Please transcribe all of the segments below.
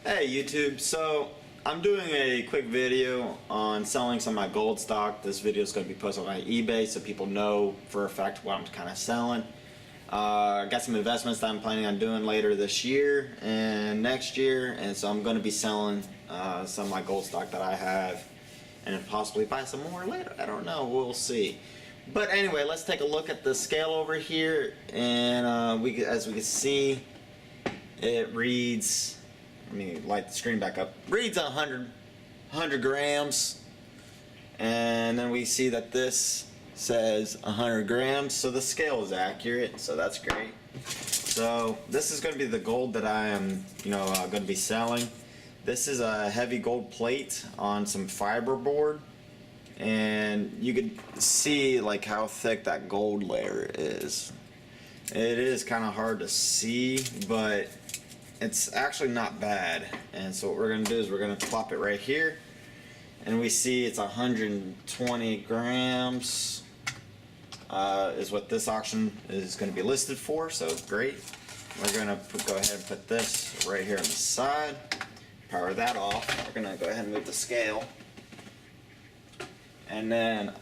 Hey YouTube, so I'm doing a quick video on selling some of my gold stock. This video is going to be posted on my eBay so people know for a fact what I'm kind of selling. I got some investments that I'm planning on doing later this year and next year, and so I'm going to be selling some of my gold stock that I have and possibly buy some more later. I don't know, we'll see. But anyway, let's take a look at the scale over here, and as we can see, it reads, let me light the screen back up, reads 100 grams, and then we see that this says 100 grams, so the scale is accurate, so that's great. So this is going to be the gold that I am going to be selling. This is a heavy gold plate on some fiber board, and you can see like how thick that gold layer is. It is kind of hard to see, but it's actually not bad. And so what we're going to do is we're going to plop it right here, and we see it's 120 grams is what this auction is going to be listed for, so great. We're going to go ahead and put this right here on the side, power that off. We're going to go ahead and move the scale, and then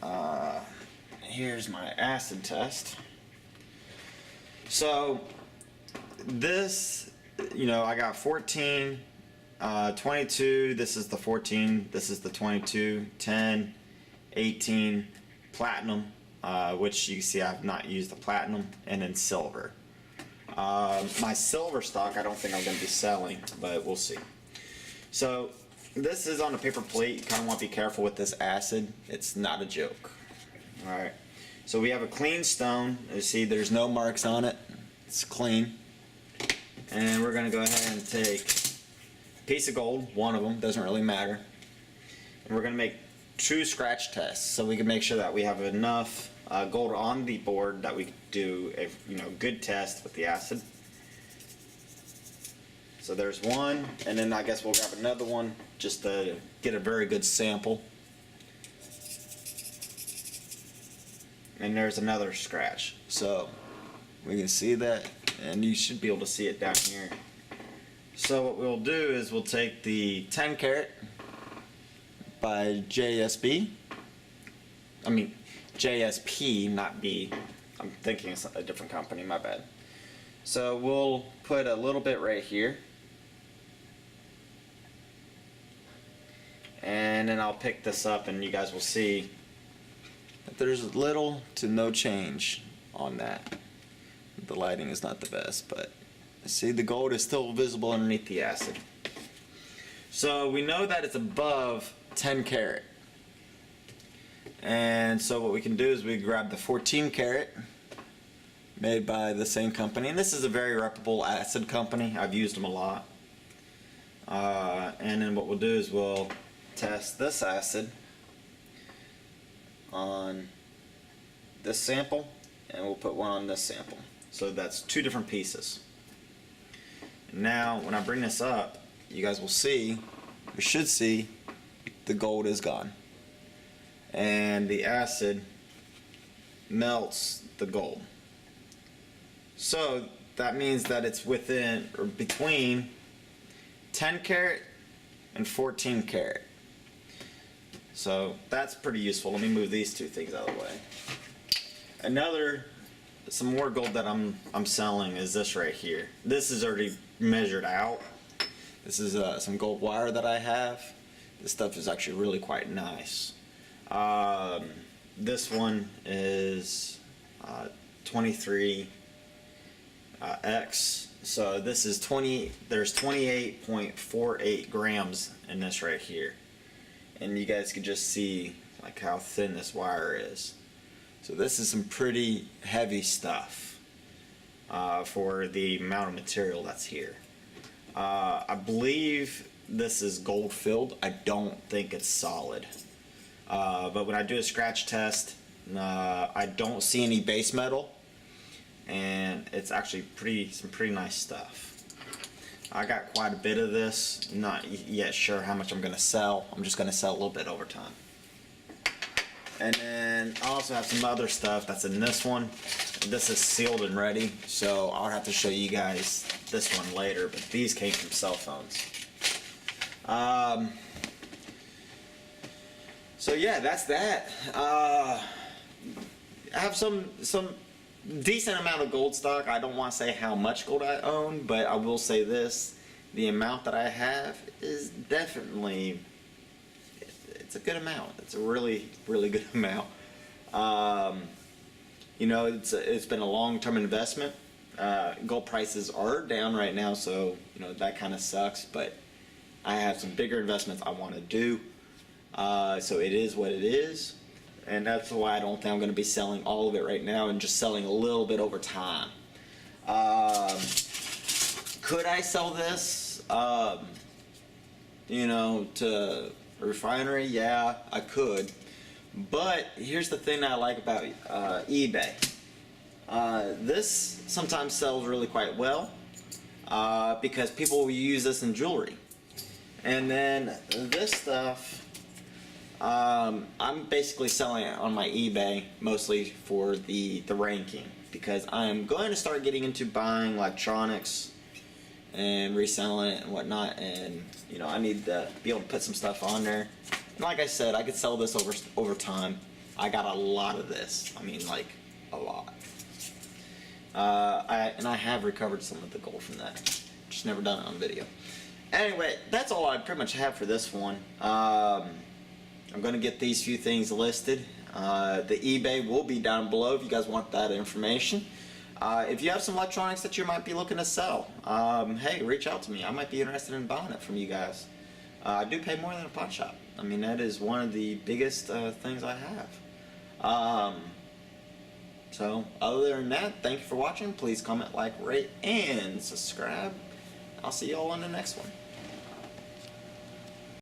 here's my acid test. So this, I got 14, 22, this is the 14, this is the 22, 10, 18, platinum, which you can see I've not used the platinum, and then silver. My silver stock I don't think I'm going to be selling, but we'll see. So this is on a paper plate. You kind of want to be careful with this acid. It's not a joke. Alright, so we have a clean stone. You see there's no marks on it. It's clean. And we're going to go ahead and take a piece of gold, one of them, doesn't really matter. And we're going to make 2 scratch tests so we can make sure that we have enough gold on the board that we do a good test with the acid. So there's one, and then I guess we'll grab another one just to get a very good sample. And there's another scratch. So we can see that, and you should be able to see it down here. So what we'll do is we'll take the 10 karat by JSB. I mean JSP, not B. I'm thinking it's a different company, my bad. So we'll put a little bit right here, and then I'll pick this up, and you guys will see that there's little to no change on that. The lighting is not the best, but see the gold is still visible underneath the acid. So we know that it's above 10 karat. And so what we can do is we grab the 14 karat made by the same company, and this is a very reputable acid company. I've used them a lot. And then what we'll do is we'll test this acid on this sample, and we'll put one on this sample. So that's 2 different pieces. Now when I bring this up, you guys will see, you should see, the gold is gone, and the acid melts the gold. So that means that it's within or between 10 karat and 14 karat. So that's pretty useful. Let me move these 2 things out of the way. Some more gold that I'm selling is this right here. This is already measured out. This is some gold wire that I have. This stuff is actually really quite nice. This one is 23 X. So this is there's 28.48 grams in this right here, and you guys can just see like how thin this wire is. So this is some pretty heavy stuff for the amount of material that's here. I believe this is gold filled. I don't think it's solid. But when I do a scratch test, I don't see any base metal, and it's actually some pretty nice stuff. I got quite a bit of this. Not yet sure how much I'm going to sell. I'm just going to sell a little bit over time. And then I also have some other stuff that's in this one. This is sealed and ready, so I'll have to show you guys this one later, but these came from cell phones. So yeah, that's that. I have some decent amount of gold stock. I don't want to say how much gold I own, but I will say this: the amount that I have is definitely, it's a good amount. It's a really good amount. You know, it's been a long-term investment. Gold prices are down right now, so you know that kind of sucks. But I have some bigger investments I want to do. So it is what it is, and that's why I don't think I'm going to be selling all of it right now and just selling a little bit over time. Could I sell this, you know, to a refinery? Yeah, I could. But here's the thing that I like about eBay. This sometimes sells really quite well because people will use this in jewelry. And then this stuff, I'm basically selling it on my eBay mostly for the ranking, because I'm going to start getting into buying electronics and reselling it and whatnot, and you know I need to be able to put some stuff on there. And like I said, I could sell this over time. I got a lot of this. I mean, like a lot. I have recovered some of the gold from that. Just never done it on video. Anyway, that's all I pretty much have for this one. I'm going to get these few things listed. The eBay will be down below if you guys want that information. If you have some electronics that you might be looking to sell, hey, reach out to me. I might be interested in buying it from you guys. I do pay more than a pawn shop. I mean, that is one of the biggest things I have. So, other than that, thank you for watching. Please comment, like, rate, and subscribe. I'll see you all in the next one.